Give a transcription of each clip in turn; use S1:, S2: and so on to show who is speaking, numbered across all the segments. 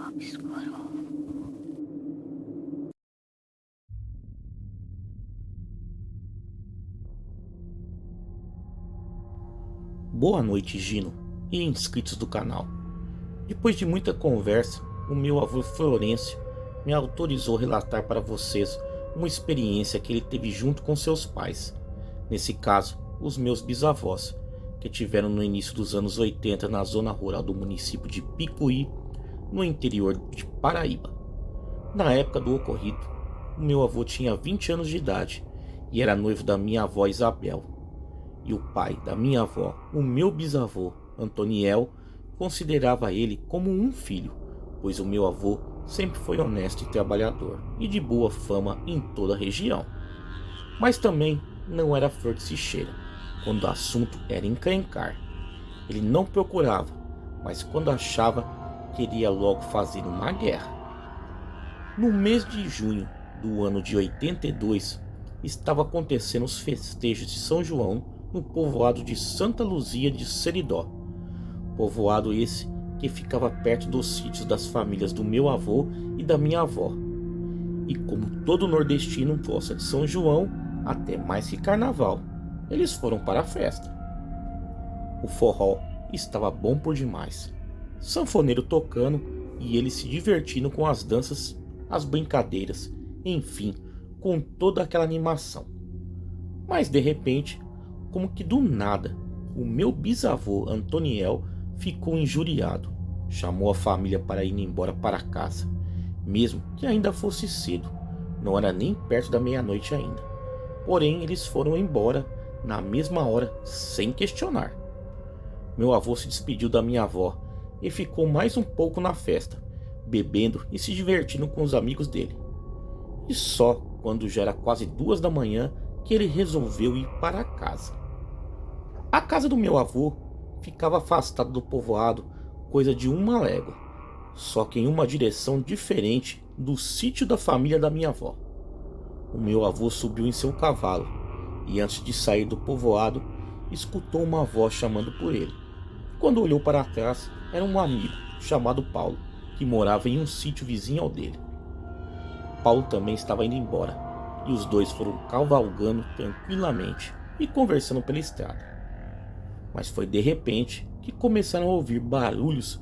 S1: obscuro.
S2: Boa noite, Gino, e inscritos do canal. Depois de muita conversa, o meu avô Florencio me autorizou a relatar para vocês uma experiência que ele teve junto com seus pais. Nesse caso, os meus bisavós, que tiveram no início dos anos 80 na zona rural do município de Picuí, no interior de Paraíba. Na época do ocorrido, o meu avô tinha 20 anos de idade e era noivo da minha avó Isabel. E o pai da minha avó, o meu bisavô, Antoniel, considerava ele como um filho, pois o meu avô sempre foi honesto e trabalhador e de boa fama em toda a região. Mas também não era flor que se cheira, quando o assunto era encrencar. Ele não procurava, mas quando achava, queria logo fazer uma guerra. No mês de junho do ano de 82, estava acontecendo os festejos de São João no povoado de Santa Luzia de Seridó. Povoado esse que ficava perto dos sítios das famílias do meu avô e da minha avó. E como todo nordestino gosta de São João, até mais que carnaval, eles foram para a festa. O forró estava bom por demais. Sanfoneiro tocando e eles se divertindo com as danças, as brincadeiras, enfim, com toda aquela animação. Mas de repente, como que do nada, o meu bisavô Antoniel ficou injuriado. Chamou a família para ir embora para casa, mesmo que ainda fosse cedo. Não era nem perto da meia-noite ainda. Porém, eles foram embora na mesma hora, sem questionar. Meu avô se despediu da minha avó e ficou mais um pouco na festa, bebendo e se divertindo com os amigos dele. E só quando já era quase 2 da manhã que ele resolveu ir para casa. A casa do meu avô ficava afastada do povoado coisa de 1 légua, só que em uma direção diferente do sítio da família da minha avó. O meu avô subiu em seu cavalo e antes de sair do povoado, escutou uma voz chamando por ele. Quando olhou para trás, era um amigo chamado Paulo, que morava em um sítio vizinho ao dele. Paulo também estava indo embora, e os dois foram cavalgando tranquilamente e conversando pela estrada. Mas foi de repente que começaram a ouvir barulhos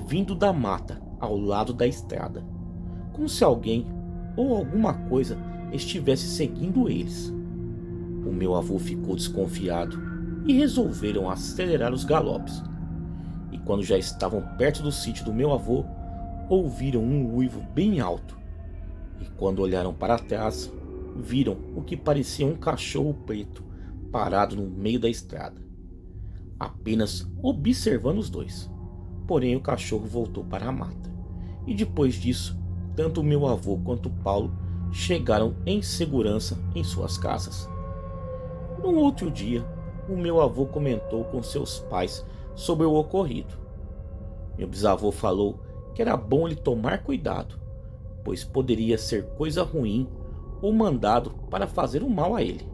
S2: vindo da mata ao lado da estrada, como se alguém ou alguma coisa estivesse seguindo eles. O meu avô ficou desconfiado e resolveram acelerar os galopes. E quando já estavam perto do sítio do meu avô, ouviram um uivo bem alto. E quando olharam para trás, viram o que parecia um cachorro preto parado no meio da estrada, apenas observando os dois. Porém, o cachorro voltou para a mata. E depois disso, tanto o meu avô quanto o Paulo chegaram em segurança em suas casas. No outro dia, o meu avô comentou com seus pais sobre o ocorrido. Meu bisavô falou que era bom ele tomar cuidado, pois poderia ser coisa ruim ou mandado para fazer o mal a ele.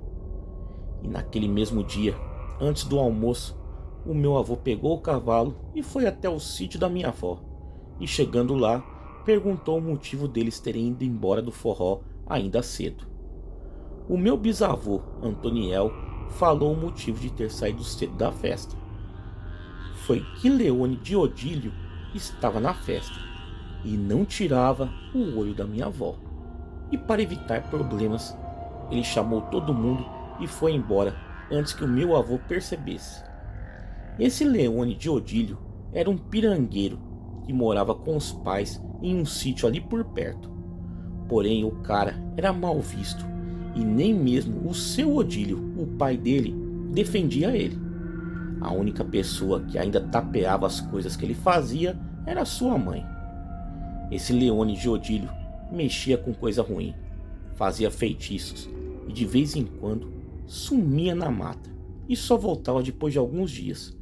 S2: E naquele mesmo dia, antes do almoço, o meu avô pegou o cavalo e foi até o sítio da minha avó. E chegando lá, perguntou o motivo deles terem ido embora do forró ainda cedo. O meu bisavô, Antoniel, falou o motivo de ter saído cedo da festa. Foi que Leone de Odílio estava na festa e não tirava o olho da minha avó. E para evitar problemas, ele chamou todo mundo e foi embora antes que o meu avô percebesse. Esse Leone de Odílio era um pirangueiro que morava com os pais em um sítio ali por perto. Porém, o cara era mal visto e nem mesmo o seu Odílio, o pai dele, defendia ele. A única pessoa que ainda tapeava as coisas que ele fazia era sua mãe. Esse Leone de Odílio mexia com coisa ruim, fazia feitiços e de vez em quando sumia na mata e só voltava depois de alguns dias.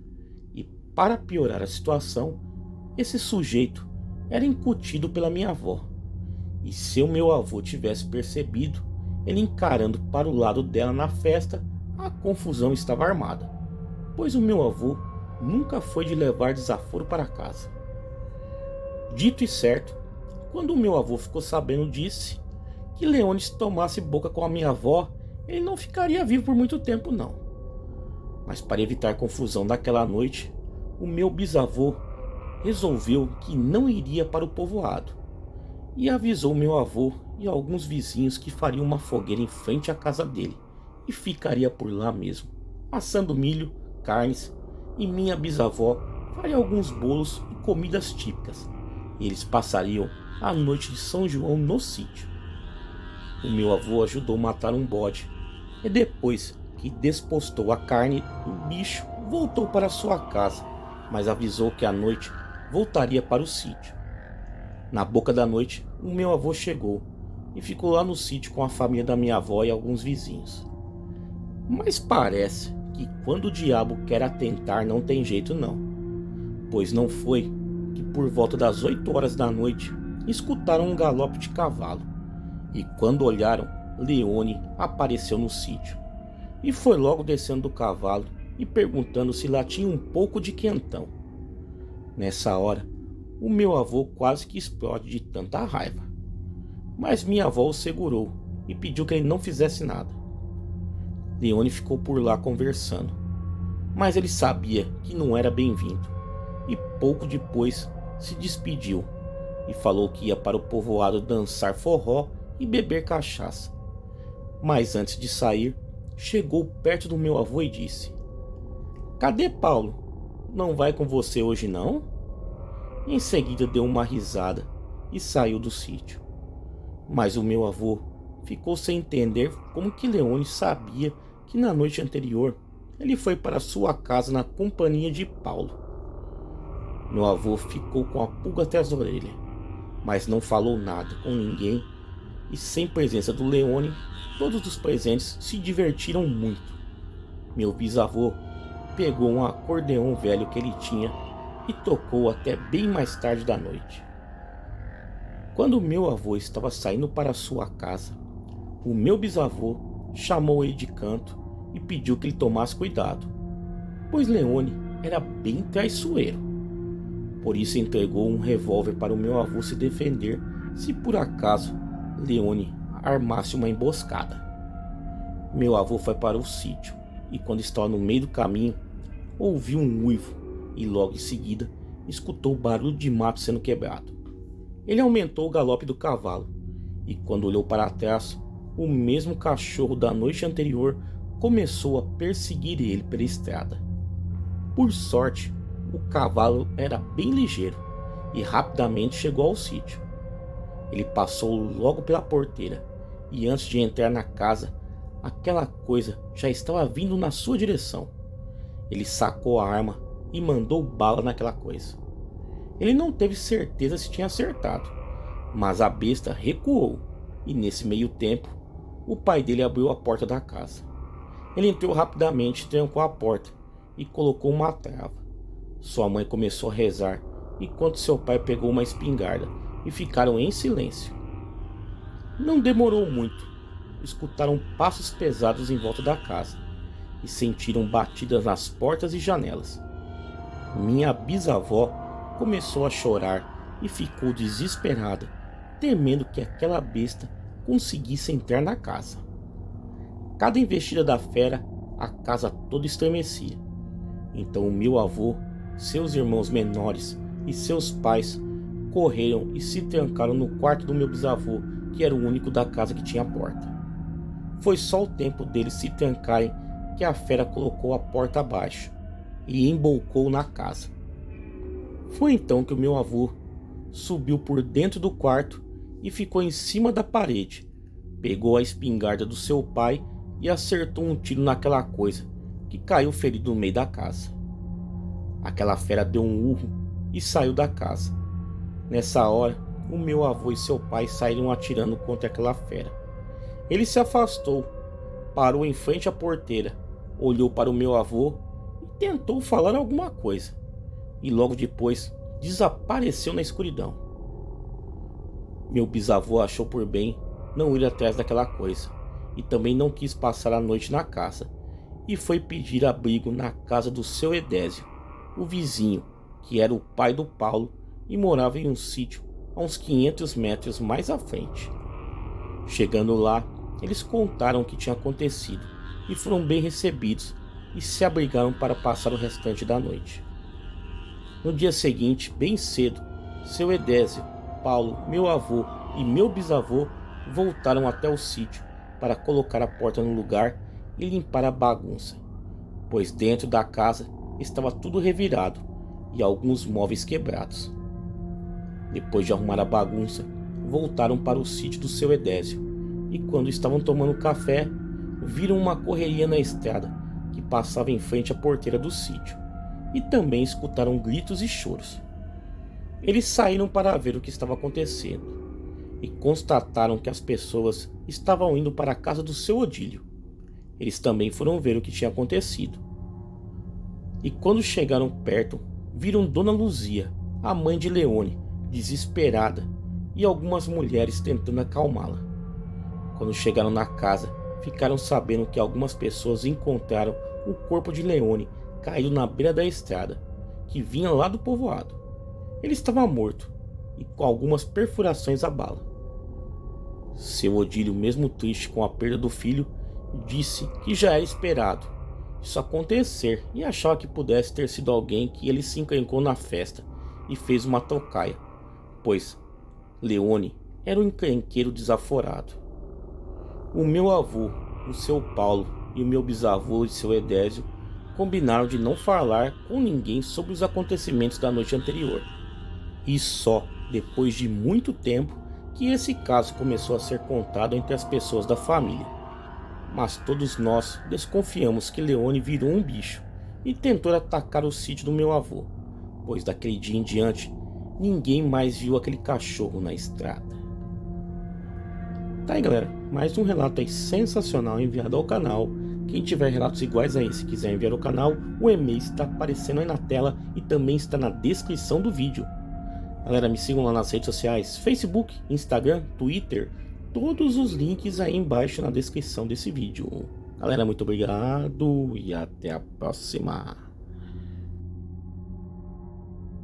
S2: E para piorar a situação, esse sujeito era incutido pela minha avó. E se o meu avô tivesse percebido, ele encarando para o lado dela na festa, a confusão estava armada, pois o meu avô nunca foi de levar desaforo para casa. Dito e certo, quando o meu avô ficou sabendo, disse que Leone, se tomasse boca com a minha avó, ele não ficaria vivo por muito tempo não. Mas para evitar confusão daquela noite, o meu bisavô resolveu que não iria para o povoado e avisou meu avô e alguns vizinhos que fariam uma fogueira em frente à casa dele e ficaria por lá mesmo, assando milho, carnes, e minha bisavó faria alguns bolos e comidas típicas. E eles passariam a noite de São João no sítio. O meu avô ajudou a matar um bode e depois que despostou a carne, o bicho voltou para sua casa, mas avisou que à noite voltaria para o sítio. Na boca da noite, o meu avô chegou e ficou lá no sítio com a família da minha avó e alguns vizinhos. Mas parece que quando o diabo quer atentar não tem jeito não, pois não foi que por volta das 8 horas da noite escutaram um galope de cavalo, e quando olharam, Leone apareceu no sítio e foi logo descendo do cavalo e perguntando se lá tinha um pouco de quentão. Nessa hora, o meu avô quase que explode de tanta raiva, mas minha avó o segurou e pediu que ele não fizesse nada. Leone ficou por lá conversando, mas ele sabia que não era bem-vindo e pouco depois se despediu e falou que ia para o povoado dançar forró e beber cachaça. Mas antes de sair, chegou perto do meu avô e disse: "Cadê Paulo? Não vai com você hoje não?" Em seguida deu uma risada e saiu do sítio. Mas o meu avô ficou sem entender como que Leone sabia que na noite anterior ele foi para sua casa na companhia de Paulo. Meu avô ficou com a pulga atrás da orelha, mas não falou nada com ninguém, e sem presença do Leone, todos os presentes se divertiram muito. Meu bisavô pegou um acordeão velho que ele tinha e tocou até bem mais tarde da noite. Quando meu avô estava saindo para sua casa, o meu bisavô chamou ele de canto e pediu que ele tomasse cuidado, pois Leone era bem traiçoeiro. Por isso entregou um revólver para o meu avô se defender se por acaso Leone armasse uma emboscada. Meu avô foi para o sítio e quando estava no meio do caminho, ouviu um uivo e logo em seguida escutou o barulho de mato sendo quebrado. Ele aumentou o galope do cavalo e quando olhou para trás, o mesmo cachorro da noite anterior começou a perseguir ele pela estrada. Por sorte, o cavalo era bem ligeiro e rapidamente chegou ao sítio. Ele passou logo pela porteira e antes de entrar na casa, aquela coisa já estava vindo na sua direção. Ele sacou a arma e mandou bala naquela coisa. Ele não teve certeza se tinha acertado, mas a besta recuou e nesse meio tempo, o pai dele abriu a porta da casa. Ele entrou rapidamente, trancou a porta e colocou uma trava. Sua mãe começou a rezar, enquanto seu pai pegou uma espingarda e ficaram em silêncio. Não demorou muito. Escutaram passos pesados em volta da casa e sentiram batidas nas portas e janelas. Minha bisavó começou a chorar e ficou desesperada, temendo que aquela besta conseguisse entrar na casa. Cada investida da fera, a casa toda estremecia. Então o meu avô, seus irmãos menores e seus pais correram e se trancaram no quarto do meu bisavô, que era o único da casa que tinha porta. Foi só o tempo deles se trancarem que a fera colocou a porta abaixo e embocou na casa. Foi então que o meu avô subiu por dentro do quarto e ficou em cima da parede, pegou a espingarda do seu pai e acertou um tiro naquela coisa, que caiu ferido no meio da casa. Aquela fera deu um urro e saiu da casa. Nessa hora, o meu avô e seu pai saíram atirando contra aquela fera. Ele se afastou, parou em frente à porteira, olhou para o meu avô e tentou falar alguma coisa. E logo depois desapareceu na escuridão. Meu bisavô achou por bem não ir atrás daquela coisa e também não quis passar a noite na casa e foi pedir abrigo na casa do seu Edésio, o vizinho, que era o pai do Paulo e morava em um sítio a uns 500 metros mais à frente. Chegando lá, eles contaram o que tinha acontecido e foram bem recebidos e se abrigaram para passar o restante da noite. No dia seguinte, bem cedo, seu Edésio, Paulo, meu avô e meu bisavô voltaram até o sítio para colocar a porta no lugar e limpar a bagunça, pois dentro da casa estava tudo revirado e alguns móveis quebrados. Depois de arrumar a bagunça, voltaram para o sítio do seu Edésio e quando estavam tomando café, viram uma correria na estrada que passava em frente à porteira do sítio e também escutaram gritos e choros. Eles saíram para ver o que estava acontecendo e constataram que as pessoas estavam indo para a casa do seu Odílio. Eles também foram ver o que tinha acontecido. E quando chegaram perto, viram Dona Luzia, a mãe de Leone, desesperada, e algumas mulheres tentando acalmá-la. Quando chegaram na casa, ficaram sabendo que algumas pessoas encontraram o corpo de Leone caído na beira da estrada, que vinha lá do povoado. Ele estava morto e com algumas perfurações à bala. Seu Odílio, mesmo triste com a perda do filho, disse que já era esperado isso acontecer e achava que pudesse ter sido alguém que ele se encrencou na festa e fez uma tocaia, pois Leone era um encrenqueiro desaforado. O meu avô, o seu Paulo e o meu bisavô e seu Edésio combinaram de não falar com ninguém sobre os acontecimentos da noite anterior. E só depois de muito tempo que esse caso começou a ser contado entre as pessoas da família. Mas todos nós desconfiamos que Leone virou um bicho e tentou atacar o sítio do meu avô, pois daquele dia em diante ninguém mais viu aquele cachorro na estrada. Tá aí, galera, mais um relato aí sensacional enviado ao canal. Quem tiver relatos iguais a esse e quiser enviar ao canal, o e-mail está aparecendo aí na tela e também está na descrição do vídeo. Galera, me sigam lá nas redes sociais, Facebook, Instagram, Twitter, todos os links aí embaixo na descrição desse vídeo. Galera, muito obrigado e até a próxima.